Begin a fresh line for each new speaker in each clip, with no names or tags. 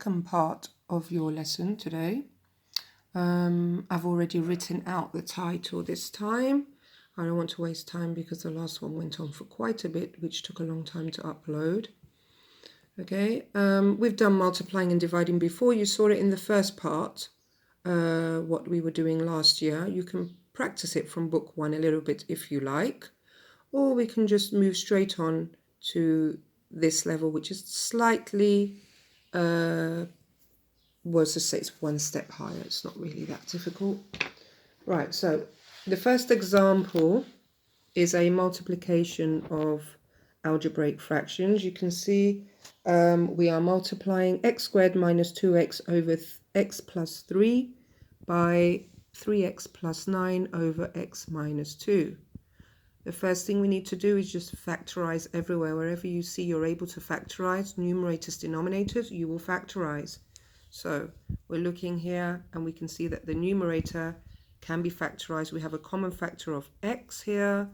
second part of your lesson today. I've already written out the title this time. I don't want to waste time because the last one went on for quite a bit, which took a long time to upload. Okay, we've done multiplying and dividing before. You saw it in the first part, what we were doing last year. You can practice it from book one a little bit if you like, or we can just move straight on to this level, which is slightly, was to say it's one step higher. It's not really that difficult. Right, so the first example is a multiplication of algebraic fractions. You can see we are multiplying x squared minus 2x over x plus 3 by 3x plus 9 over x minus 2. The first thing we need to do is just factorize everywhere. Wherever you see you're able to factorize, numerators, denominators, you will factorize. So we're looking here and we can see that the numerator can be factorized. We have a common factor of x here.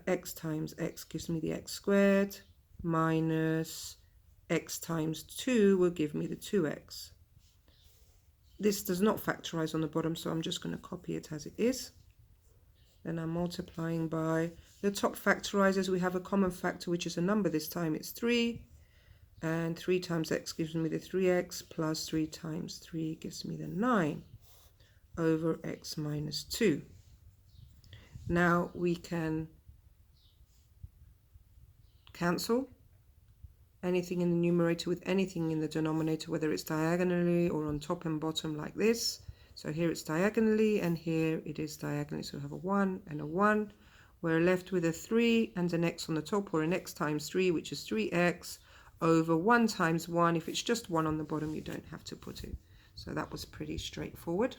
X times x gives me the x squared, minus x times 2 will give me the 2x. This does not factorize on the bottom, so I'm just going to copy it as it is. Then I'm multiplying by the top factorizers. We have a common factor, which is a number. This time it's 3. And 3 times x gives me the 3x, plus 3 times 3 gives me the 9 over x minus 2. Now we can cancel anything in the numerator with anything in the denominator, whether it's diagonally or on top and bottom like this. So here it's diagonally and here it is diagonally. So we have a 1 and a 1. We're left with a 3 and an x on the top, or an x times 3, which is 3x, over 1 times 1. If it's just 1 on the bottom, you don't have to put it. So that was pretty straightforward.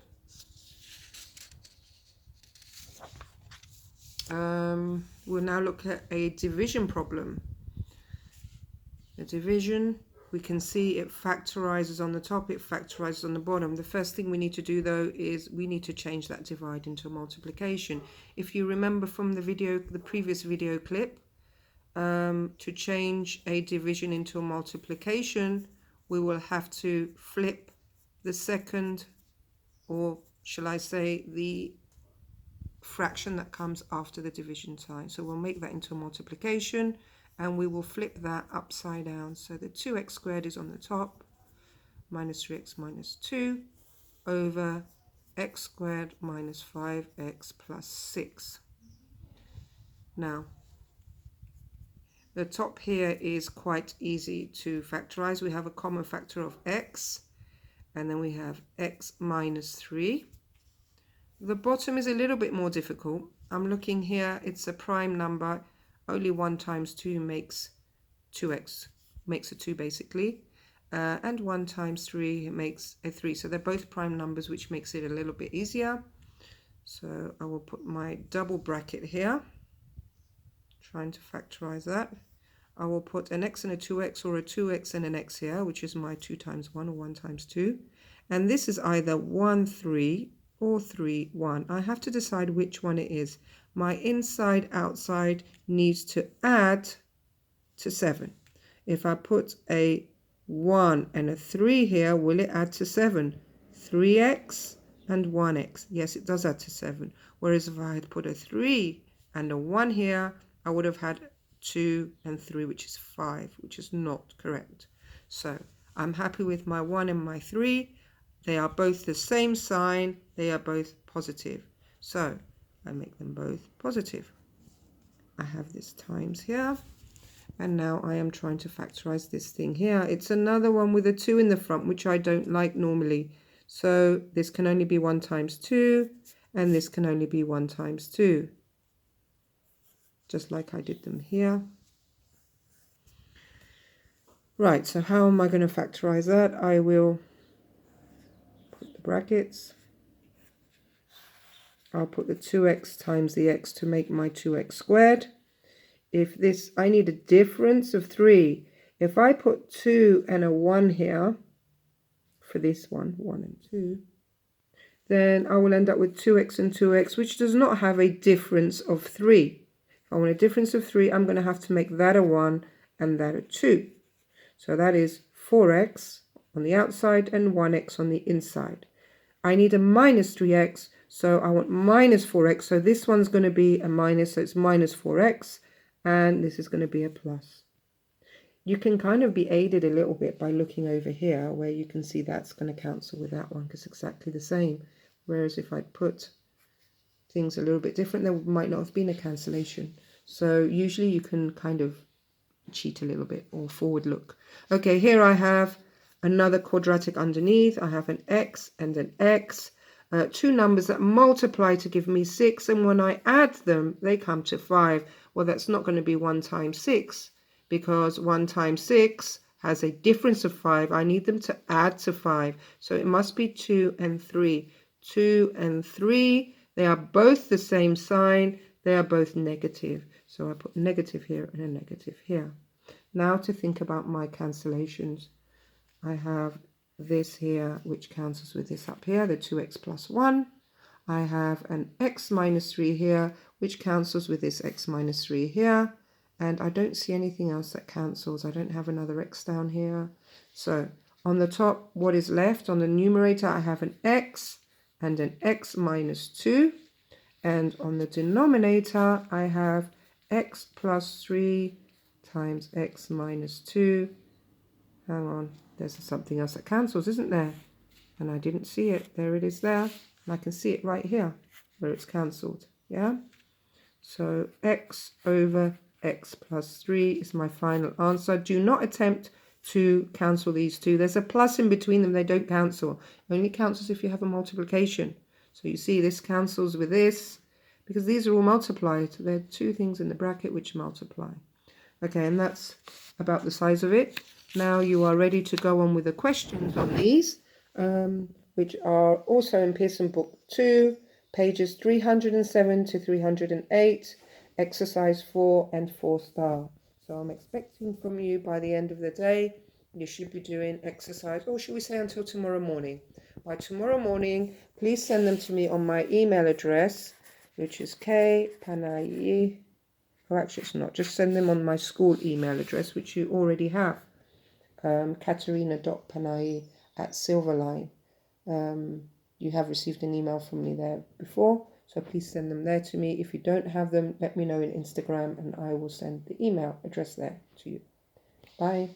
We'll now look at a division problem. The division, we can see it factorizes on the top, it factorizes on the bottom. The first thing we need to do though is we need to change that divide into a multiplication. If you remember from the previous video clip, to change a division into a multiplication, we will have to flip the second, or shall I say the fraction that comes after the division sign. So we'll make that into a multiplication and we will flip that upside down. So the 2x squared is on the top, minus 3x minus 2 over x squared minus 5x plus 6. Now the top here is quite easy to factorize. We have a common factor of x, and then we have x minus 3. The bottom is a little bit more difficult. I'm looking here, it's a prime number. Only 1 times 2 makes 2x, makes a 2 basically. And 1 times 3 makes a 3. So they're both prime numbers, which makes it a little bit easier. So I will put my double bracket here, trying to factorize that. I will put an x and a 2x, or a 2x and an x here, which is my 2 times 1 or 1 times 2. And this is either 1, 3 or 3, 1. I have to decide which one it is. My inside outside needs to add to 7. If I put a 1 and a 3 here, will it add to 7? 3x and 1x. Yes, it does add to 7. Whereas if I had put a 3 and a 1 here, I would have had 2 and 3, which is 5, which is not correct. So I'm happy with my 1 and my 3. They are both the same sign. They are both positive. So I make them both positive. I have this times here. And now I am trying to factorize this thing here. It's another one with a 2 in the front, which I don't like normally. So this can only be 1 times 2. And this can only be 1 times 2. Just like I did them here. Right, so how am I going to factorize that? I will put the brackets. I'll put the 2x times the x to make my 2x squared. If this, I need a difference of 3. If I put 2 and a 1 here, for this one, 1 and 2, then I will end up with 2x and 2x, which does not have a difference of 3. If I want a difference of 3, I'm going to have to make that a 1 and that a 2. So that is 4x on the outside and 1x on the inside. I need a minus 3x, so I want minus 4x. So this one's going to be a minus, so it's minus 4x, and this is going to be a plus. You can kind of be aided a little bit by looking over here, where you can see that's going to cancel with that one, because it's exactly the same. Whereas if I put things a little bit different, there might not have been a cancellation. So usually you can kind of cheat a little bit or forward look. Okay, here I have another quadratic underneath. I have an x and an x, two numbers that multiply to give me 6, and when I add them they come to 5. Well, that's not going to be 1 times 6, because 1 times 6 has a difference of 5. I need them to add to 5, so it must be 2 and 3. 2 and 3, they are both the same sign, they are both negative. So I put negative here and a negative here. Now to think about my cancellations. I have this here which cancels with this up here, the 2x plus 1. I have an x minus 3 here which cancels with this x minus 3 here. And I don't see anything else that cancels. I don't have another x down here. So on the top, what is left? On the numerator, I have an x and an x minus 2. And on the denominator, I have x plus 3 times x minus 2. Hang on, there's something else that cancels, isn't there? And I didn't see it. There it is there. And I can see it right here where it's cancelled. Yeah? So x over x plus 3 is my final answer. Do not attempt to cancel these two. There's a plus in between them. They don't cancel. It only cancels if you have a multiplication. So you see this cancels with this, because these are all multiplied. There are two things in the bracket which multiply. Okay, and that's about the size of it. Now you are ready to go on with the questions on these, which are also in Pearson Book 2, pages 307 to 308, exercise 4 and 4 star. So I'm expecting from you by the end of the day, you should be doing exercise, or should we say until tomorrow morning? By tomorrow morning, please send them to me on my email address, which is kpanai. Oh, actually it's not. Just send them on my school email address, which you already have. Katerina.panai@Silverline. You have received an email from me there before, so please send them there to me. If you don't have them, let me know in Instagram and I will send the email address there to you. Bye.